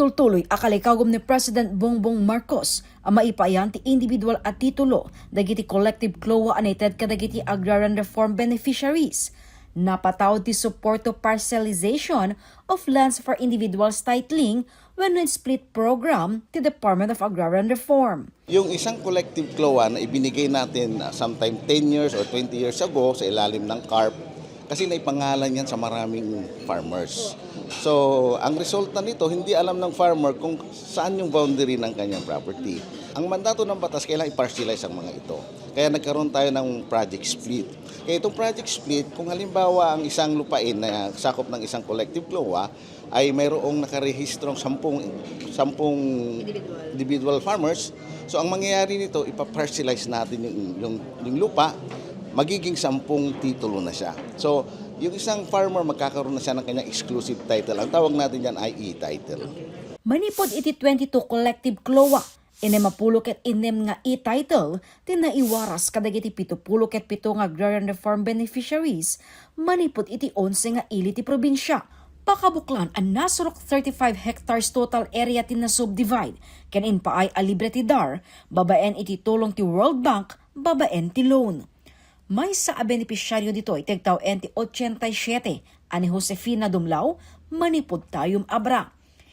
Agtultuloy akalikawgom ni President Bongbong Marcos ang maipayan ti individual at titulo dagiti collective CLOA anited kadagiti agrarian reform beneficiaries. Napatawad ti support to parcelization of lands for individuals titling when in split program ti Department of Agrarian Reform. Yung isang collective CLOA na ibinigay natin sometime 10 years or 20 years ago sa ilalim ng CARP, kasi naipangalan yan sa maraming farmers. So, ang resulta nito, hindi alam ng farmer kung saan yung boundary ng kanyang property. Ang mandato ng batas, kailangan i-parcelize ang mga ito. Kaya nagkaroon tayo ng project split. Kaya itong project split, kung halimbawa ang isang lupain na sakop ng isang collective CLOA ay mayroong nakarehistrong 10 individual farmers, so ang mangyayari nito, ipaparcelize natin yung lupa, magiging 10 titulo na siya. So, yung isang farmer magkakaroon na siya ng kanyang exclusive title. Ang tawag natin yan ay e-title. Manipod iti 22 collective CLOA, mapuluket inem nga e-title, tinaiwaras kadagiti 77 nga agrarian reform beneficiaries, manipod iti 11 nga ili ti probinsya. Pakabuklan ang nasurok 35 hectares total area tin na subdivide, kanin pa ay alibre ti DAR, babaen iti tulong ti World Bank, babaen ti loan. May sa benepisyaryo dito itegtaw enti 87 ani Josefina Dumlao, manipod tayong abra.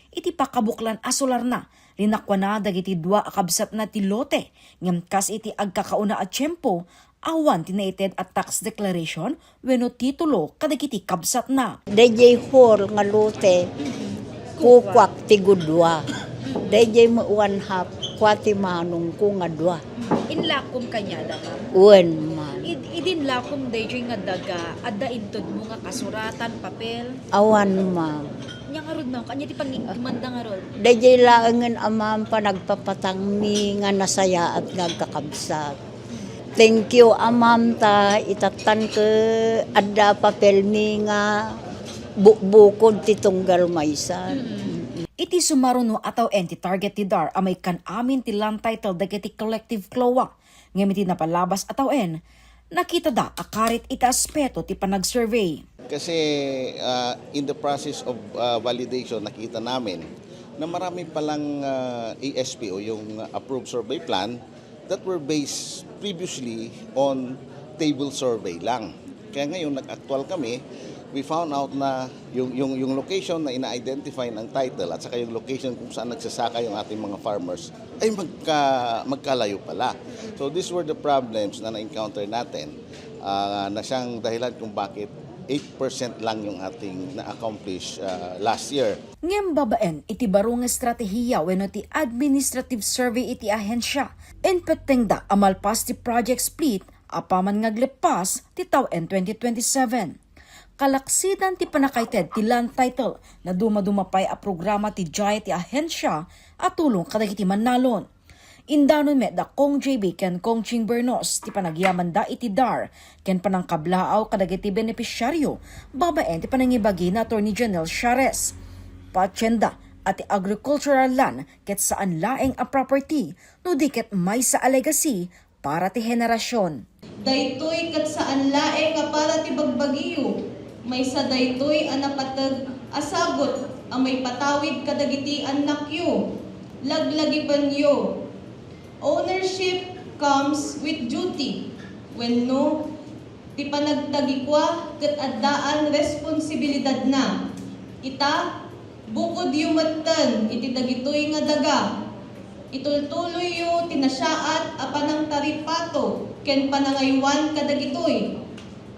Iti pakabuklan asolar na, linakwa na dagiti 2 akabsat na ti lote, ngam kas iti agkakauna at tiyempo, awan tinaited at tax declaration wenno titulo kadagiti kabsat na. DJ hall nga lote, kukwak ti gudwa. DJ mo 1/2, kwati manong ko nga 2. Inlakom kanya da ka? Uwan man. Idinlakom DJ nga daga, adda intod mo nga kasuratan, papel. Awan man. Nya nga rod kanya ti pangigmanda nga rod. DJ laangan amam pa nagpapatang mi nga nasaya at nagkakabsat. Thank you amam ta itatan ke adda papel mi nga bukod ti tunggal maysan. Iti sumaruno ataw enti target ti DAR amay kan amin ti land title dagiti collective CLOA. Ngem iti napalabas ataw nakita da akarit ita aspeto ti panag-survey. Kasi in the process of validation, nakita namin na marami palang ASP o yung approved survey plan that were based previously on table survey lang. Kaya ngayon nag-actual kami, we found out na yung location na ina-identify ng title at saka yung location kung saan nagsasaka yung ating mga farmers ay magkalayo pala. So these were the problems na na-encounter natin na siyang dahilan kung bakit 8% lang yung ating na-accomplish last year. Ngem babaen iti barong estratehiya wenno ti administrative survey iti ahensya. Enpeteng da amalpas ti project split apaman ngaglepas ti tawen 2027. Kalaksidan ti panakaited ti land title na dumadumapay a programa ti Jaya ti ahensya at tulong kadagiti manalon. Indanon me da Kong JB ken Kong Ching Bernos ti panagyaman da iti DAR ken panangkablaaw kadagiti benepisyaryo babaen ti panangibagi na Attorney Janelle Shares. Patsenda at ti agricultural land ket saan laeng a property no diket may sa a legacy para ti henerasyon. Daytoy ket saan laeng a para ti bagbagiyo. May sa daytoy a napatag asagot a may patawid kadagiti anak yo. Laglagiban yo. Ownership comes with duty. When no, ti panagtagikwa ket addaan responsibilidad na. Ita, bukod yumatan iti dagitoy nga daga. Itultuloy yo tinasyaat a panang taripato ken panangaywan kadagitoy.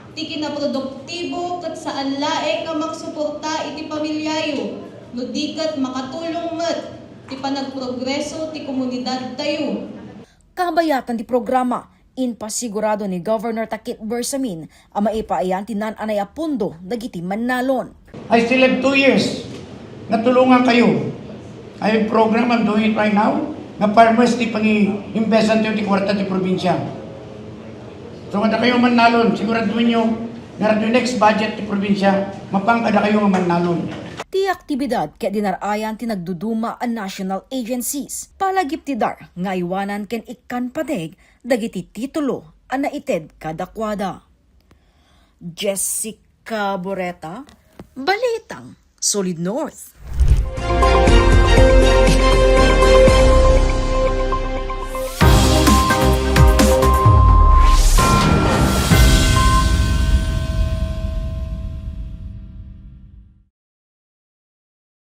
Ti kinaproduktibo ket saan laeng nga magsuporta iti pamilyayo. No diket makatulong met ti panagprogreso ti komunidad tayo. Kabayatan ti programa, inpasigurado ni Governor Takit Bersamin ang maipaayan ti nan-anay a pundo dagiti manalon. I still have 2 years na tulungan kayo. I have program, I'm doing it right now, na farmers ti pang-investan ti kwarta ti probinsya. So kada kayo manalon, siguraduhin nyo na yung next budget ti probinsya, mapangkada kayo nga manalon. Ti aktibidad kaya dinarayan ti nagduduma ang national agencies. Palagip ti DAR, nga iwanan ken ikan padeg, dagiti titulo, ang naited kadakwada. Jessica Boreta, Balitang, Solid North.